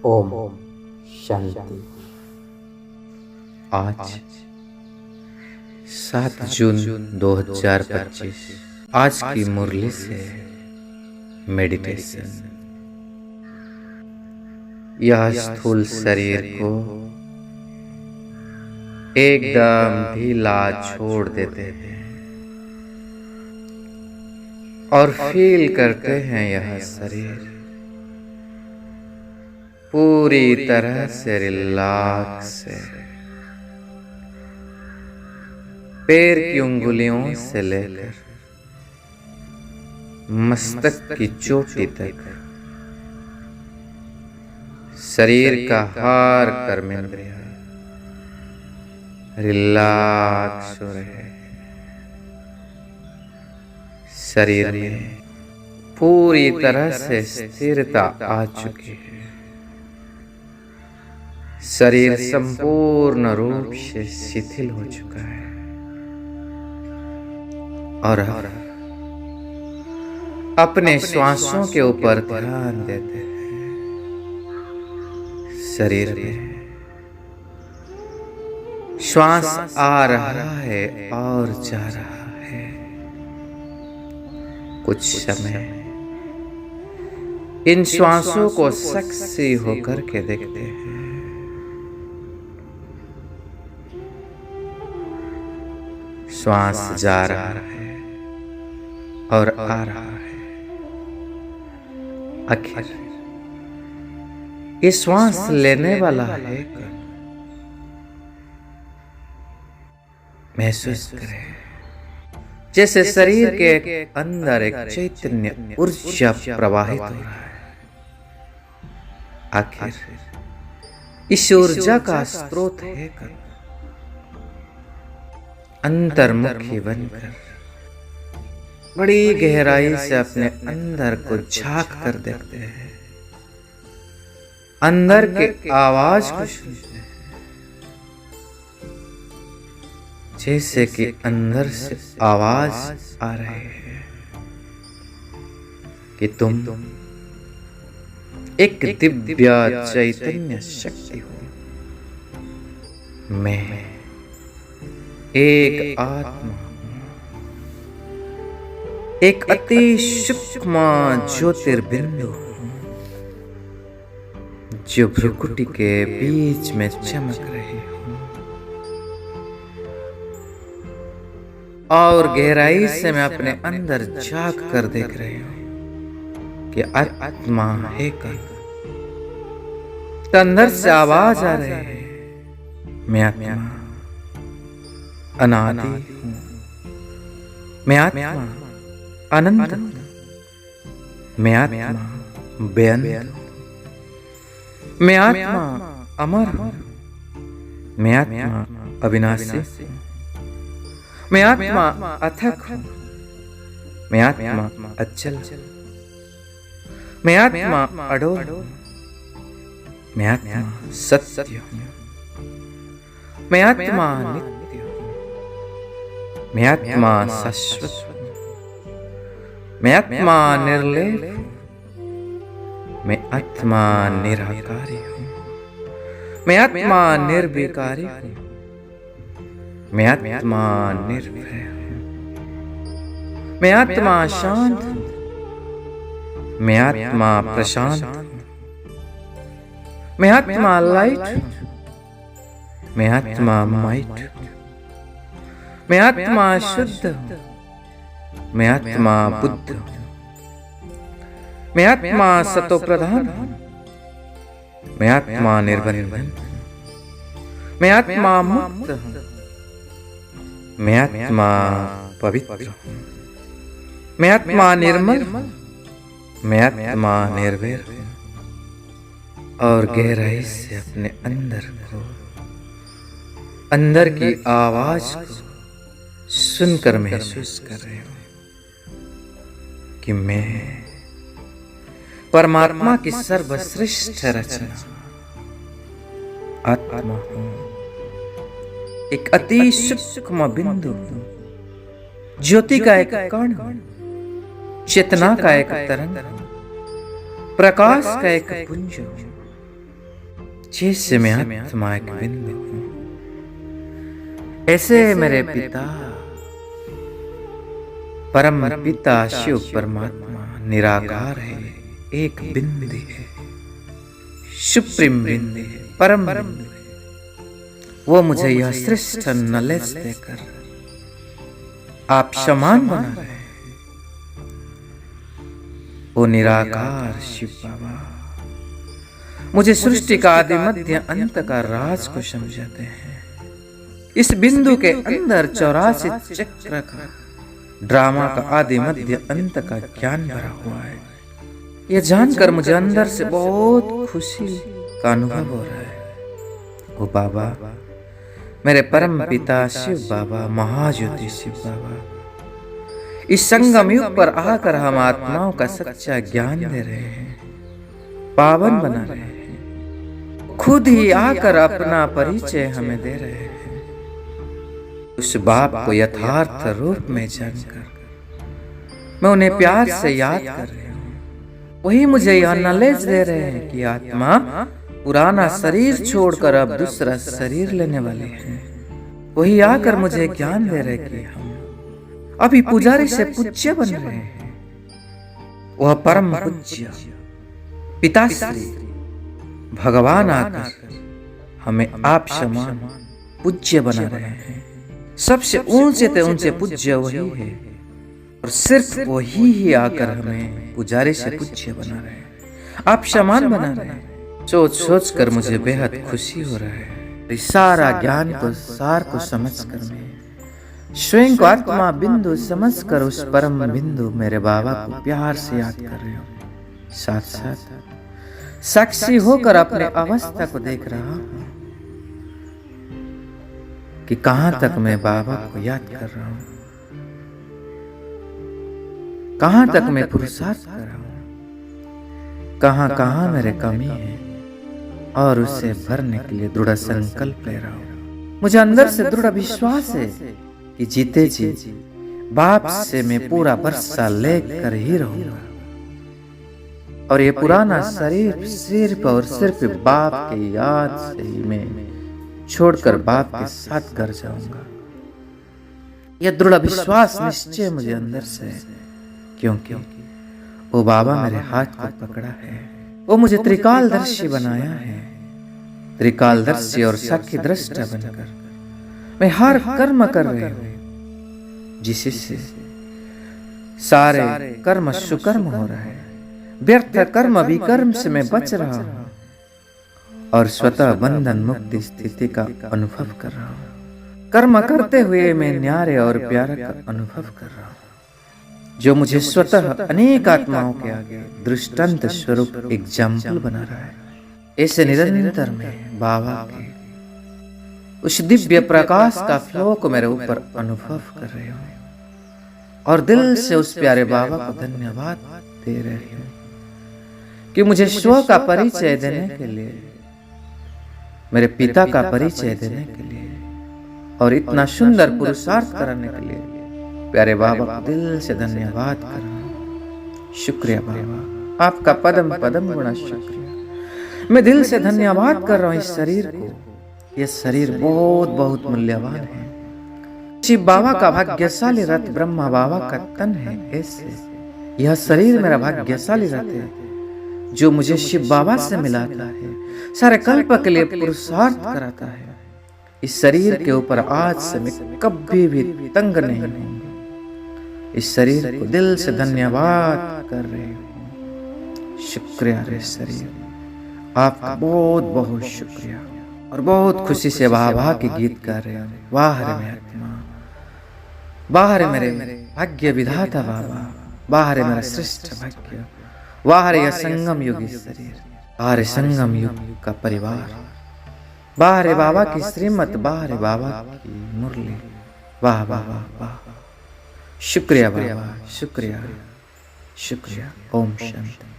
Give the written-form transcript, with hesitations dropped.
ओम शांति। आज 7 जून 2025। आज की मुरली से मेडिटेशन। यह स्थूल शरीर को एकदम ढीला छोड़ देते हैं और फील करते हैं यह शरीर पूरी तरह से रिलैक्स है। पैर की उंगलियों से लेकर मस्तक की चोटी तक शरीर का हर कर्मेंद्रिय रिलैक्स हो रहे हैं। शरीर में पूरी तरह से स्थिरता आ चुकी है। शरीर संपूर्ण रूप से शिथिल हो चुका है और अपने श्वासों के ऊपर ध्यान देते हैं। शरीर में श्वास आ रहा है और जा रहा है। कुछ समय इन श्वासों को सक्रिय होकर के देखते हैं। श्वास जा रहा है और आ रहा है। आखिर ये श्वास लेने वाला है कौन? महसूस करें जैसे शरीर के अंदर एक चैतन्य ऊर्जा प्रवाहित हो रहा है। आखिर इस ऊर्जा का स्रोत है कौन? अंतर्मुखी बनकर बड़ी गहराई से अपने अंदर को झांक कर देखते हैं। अंदर के आवाज को सुनते हैं जैसे कि अंदर से आवाज आ रही है कि तुम एक दिव्य चैतन्य शक्ति हो। मैं एक आत्मा, एक अति सूक्ष्म ज्योतिर्बिंदु जो भ्रुकुटी के बीच में चमक रही हूं और गहराई से मैं अपने अंदर झांक कर देख रही हूं कि आत्मा है कौन। अंदर से आवाज आ रही है, मैं आत्मा अनादि हूं, मैं आत्मा अनंत हूं, मैं आत्मा बेअंत हूं, मैं आत्मा अमर हूं, मैं आत्मा अविनाशी हूं, मैं आत्मा अथक हूं, मैं आत्मा अचल हूं, मैं आत्मा अडोल हूं, मैं आत्मा सत्य हूं, मैं आत्मा नित्य हूं, मैं आत्मा शाश्वत हूं, मैं आत्मा निर्लेप हूं, मैं आत्मा निराकारी हूं, मैं आत्मा निर्विकारी हूं, मैं आत्मा निर्भय हूं, मैं आत्मा शांत हूं, मैं आत्मा प्रशांत हूं, मैं आत्मा लाइट हूं, मैं आत्मा माइट हूं, मैं आत्मा शुद्ध हूं, मैं आत्मा बुद्ध हूं, मैं आत्मा सतो प्रधान हूं, मैं आत्मा निर्बंधन हूं, मैं आत्मा मुक्त हूं, मैं आत्मा पवित्र हूं, मैं आत्मा निर्मल हूं, मैं आत्मा निर्वैर हूं। और गहराई से अपने अंदर को, अंदर की आवाज को सुनकर महसूस कर रहे हो कि मैं परमात्मा की सर्वश्रेष्ठ रचना आत्मा हूं। एक अति सूक्ष्म बिंदु हूं, ज्योति का एक कण हूं, चेतना का एक तरंग हूं, प्रकाश का एक पुंज हूं, जैसे मैं आत्मा एक बिंदु हूं, ऐसे मेरे पिता परम पिता शिव परमात्मा निराकार है, एक बिंदु है, सुप्रीम बिंदु है, परम बिंदु है। वो मुझे यह श्रेष्ठ नॉलेज देकर आप समान बना रहे हैं। वो निराकार शिव बाबा मुझे सृष्टि का आदि मध्य अंत का राज को समझाते हैं। इस बिंदु के अंदर 84 चक्र का ड्रामा का आदि मध्य अंत का ज्ञान भरा हुआ है। यह जानकर मुझे अंदर से बहुत खुशी का अनुभव हो रहा है। वो बाबा मेरे परम पिता शिव बाबा, महाज्योति शिव बाबा, इस संगम युग पर आकर हम आत्माओं का सच्चा ज्ञान दे रहे हैं, पावन बना रहे हैं। खुद ही आकर अपना परिचय हमें दे रहे हैं। उस बाप को यथार्थ रूप में जानकर मैं उन्हें प्यार से याद कर रही हूँ। वही मुझे यह नॉलेज दे रहे हैं कि आत्मा पुराना शरीर छोड़कर अब दूसरा शरीर लेने वाले हैं। वही आकर मुझे ज्ञान दे रहे कि हम अभी पुजारी से पूज्य बन रहे हैं। वह परम पूज्य पिताश्री भगवान आकर हमें आप समान पूज्य बना रहे हैं। सबसे ऊंचे से ऊंचे पूज्य वही है और सिर्फ वही ही आकर हमें पुजारी से पूज्य बना रहे हैं, आप समान बना रहे हैं। सोच सोच कर मुझे बेहद खुशी हो रहा है। इस सारा ज्ञान को सार को समझकर मैं स्वयं को आत्मा बिंदु समझकर उस परम बिंदु मेरे बाबा को प्यार से याद कर रही हूँ। साथ साथ साक्षी होकर अपने अवस्था को देख रहा हूँ कि कहां तक मैं बाबा को याद कर रहा हूं, कहां तक मैं पुरुषार्थ कर रहा हूं, कहां कहां मेरे कमी है और उसे भरने के लिए दृढ़ संकल्प ले रहा हूं। मुझे अंदर से दृढ़ विश्वास है कि जीते जी बाप से मैं पूरा वर्षा लेकर ही रहूंगा और ये पुराना शरीर सिर्फ और सिर्फ बाप की याद से ही मैं छोड़कर बाप के साथ घर जाऊंगा। यह दृढ़ विश्वास निश्चय मुझे अंदर से है, क्योंकि वो बाबा मेरे हाथ को पकड़ा है। वो मुझे त्रिकालदर्शी बनाया है। त्रिकालदर्शी और साक्षी दृष्टा बनकर मैं हर कर्म कर रही हूँ जिससे सारे कर्म सुकर्म हो रहा है। व्यर्थ कर्म विकर्म से मैं बच रहा हूँ और स्वतः बंधन मुक्ति स्थिति का अनुभव कर रहा हूँ। कर्म करते हुए मैं न्यारे और प्यारे का अनुभव कर रहा हूँ, जो मुझे स्वतः अनेक आत्माओं के आगे दृष्टांत स्वरूप एग्जाम्पल बना रहा है। ऐसे निरंतर में बाबा के उस दिव्य प्रकाश का फ्लो को मेरे ऊपर अनुभव कर रही हूँ और दिल से उस प्यारे बाबा को धन्यवाद दे रही हूँ कि मुझे स्व का परिचय देने के लिए, मेरे पिता का परिचय देने के लिए और इतना सुंदर पुरुषार्थ करने के लिए प्यारे बाबा को दिल से धन्यवाद कर रहा हूं। शुक्रिया बाबा, आपका पदम पदम गुणा शुक्रिया। मैं दिल से धन्यवाद कर रहा हूँ इस शरीर को। यह शरीर बहुत बहुत मूल्यवान है। शिव बाबा का भाग्यशाली रथ ब्रह्मा बाबा का तन है। ऐसे यह शरीर मेरा भाग्यशाली रथ है जो मुझे शिव बाबा से मिलाता है, सारे कल्प के लिए पुरुषार्थ कराता है। इस शरीर के ऊपर आज से मैं कभी भी तंग नहीं हूँ। इस शरीर को दिल से धन्यवाद कर रहे हूँ। शुक्रिया रे शरीर, आपका बहुत बहुत शुक्रिया। और बहुत खुशी से वाह वाह के गीत गा रहे हैं। वाह रे मेरी आत्मा, वाह रे मेरे भाग्य विधाता बाबा, वाह रे मेरा श्रेष्ठ भाग्य, वाह रे संगम युगी शरीर, वाह रे संगम युग का परिवार, वाह रे बाबा की श्रीमत, वाह रे बाबा की मुरली, वाह वाह वाह वाह। शुक्रिया बाबा, शुक्रिया शुक्रिया। ओम शांति।